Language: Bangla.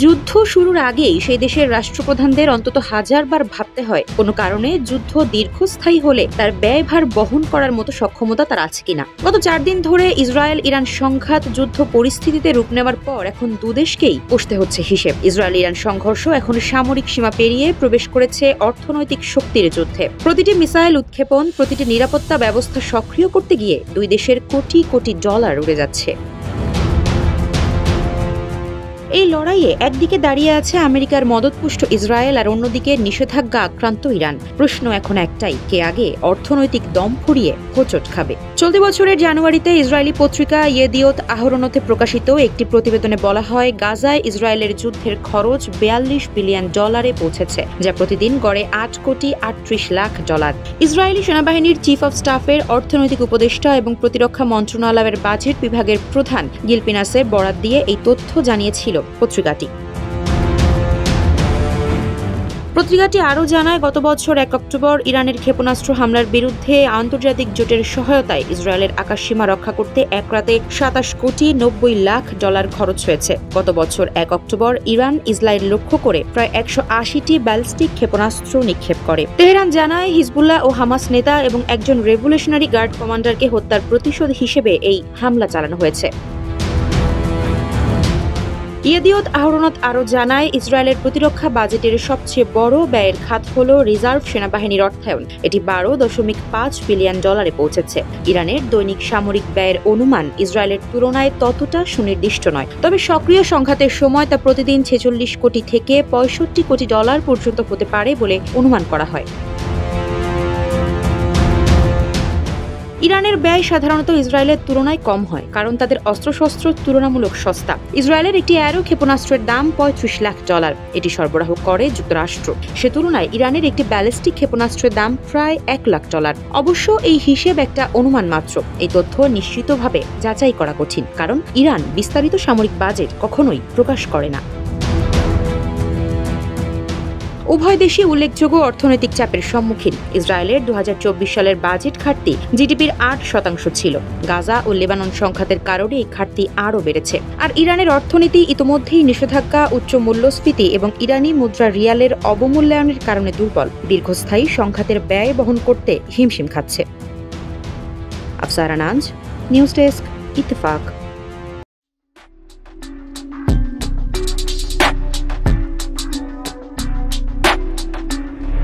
যুদ্ধ শুরুর আগেই সেই দেশের রাষ্ট্রপ্রধানদের অন্তত হাজারবার ভাবতে হয় কোনো কারণে যুদ্ধ দীর্ঘস্থায়ী হলে তার ব্যয়ভার বহন করার মতো সক্ষমতা তার আছে কিনা। গত 4 দিন ধরে ইসরায়েল ইরান সংঘাত যুদ্ধ পরিস্থিতিতে রূপ নেওয়ার পর এখন দুদেশকেই কষতে হচ্ছে হিসেব। ইসরায়েল ইরান সংঘর্ষ এখন সামরিক সীমা পেরিয়ে প্রবেশ করেছে অর্থনৈতিক শক্তির যুদ্ধে। প্রতিটি মিসাইল উৎক্ষেপণ, প্রতিটি নিরাপত্তা ব্যবস্থা সক্রিয় করতে গিয়ে দুই দেশের কোটি কোটি ডলার উড়ে যাচ্ছে। এই লড়াইয়ে একদিকে দাঁড়িয়ে আছে আমেরিকার মদতপুষ্ট ইসরায়েল আর অন্যদিকে নিষেধাজ্ঞা আক্রান্ত ইরান। প্রশ্ন এখন একটাই, কে আগে অর্থনৈতিক দম ফুরিয়ে হোঁচট খাবে। চলতি বছরের জানুয়ারিতে ইসরায়েলি পত্রিকা ইয়েদিওত আহরোনতে প্রকাশিত একটি প্রতিবেদনে বলা হয়, গাজায় ইসরায়েলের যুদ্ধের খরচ $42 বিলিয়ন পৌঁছেছে, যা প্রতিদিন গড়ে $8,38,00,000। ইসরায়েলি সেনাবাহিনীর চিফ অব স্টাফের অর্থনৈতিক উপদেষ্টা এবং প্রতিরক্ষা মন্ত্রণালয়ের বাজেট বিভাগের প্রধান গিল পিনাসের বরাত দিয়ে এই তথ্য জানিয়েছিল পত্রিকাটি। আরও জানায়, গত বছর 1 অক্টোবর ইরানের ক্ষেপণাস্ত্র হামলার বিরুদ্ধে আন্তর্জাতিক জোটের সহায়তায় ইসরায়েলের আকাশসীমা রক্ষা করতে এক রাতে $27,90,00,000 খরচ হয়েছে। গত বছর 1 অক্টোবর ইরান ইসরায়েল লক্ষ্য করে প্রায় 180টি ব্যালিস্টিক ক্ষেপণাস্ত্র নিক্ষেপ করে। তেহরান জানায়, হিজবুল্লাহ ও হামাস নেতা এবং একজন রেভলিউশনারি গার্ড কমান্ডারকে হত্যার প্রতিশোধ হিসেবে এই হামলা চালানো হয়েছে। ইয়েদিওত আহরোনত আরও জানায়, ইসরায়েলের প্রতিরক্ষা বাজেটের সবচেয়ে বড় ব্যয়ের খাত হল রিজার্ভ সেনাবাহিনীর অর্থায়ন। এটি $12.5 বিলিয়ন পৌঁছেছে। ইরানের দৈনিক সামরিক ব্যয়ের অনুমান ইসরায়েলের তুলনায় ততটা সুনির্দিষ্ট নয়, তবে সক্রিয় সংঘাতের সময় তা প্রতিদিন $46 কোটি থেকে $65 কোটি পর্যন্ত হতে পারে বলে অনুমান করা হয়। ইরানের ব্যয় সাধারণত ইসরায়েলের তুলনায় কম হয়, কারণ তাদের অস্ত্রশস্ত্র তুলনামূলক সস্তা। ইসরায়েলের একটি অ্যারো ক্ষেপণাস্ত্রের দাম $35 লাখ। এটি সরবরাহ করে যুক্তরাষ্ট্র। সে তুলনায় ইরানের একটি ব্যালিস্টিক ক্ষেপণাস্ত্রের দাম প্রায় $1 লাখ। অবশ্য এই হিসেব একটা অনুমান মাত্র। এই তথ্য নিশ্চিতভাবে যাচাই করা কঠিন, কারণ ইরান বিস্তারিত সামরিক বাজেট কখনোই প্রকাশ করে না। উভয় দেশই উল্লেখযোগ্য অর্থনৈতিক চাপের সম্মুখীন। ইসরায়েলের 2024 সালের বাজেট ঘাটতি জিডিপির 8% ছিল। গাজা ও লেবানন সংঘাতের কারণে এই ঘাটতি আরও বেড়েছে। আর ইরানের অর্থনীতি ইতোমধ্যেই নিষেধাজ্ঞা, উচ্চ মূল্যস্ফীতি এবং ইরানি মুদ্রা রিয়ালের অবমূল্যায়নের কারণে দুর্বল। দীর্ঘস্থায়ী সংঘাতের ব্যয় বহন করতে হিমশিম খাচ্ছে। আফসারা নাজ, নিউজ ডেস্ক, ইত্তেফাক।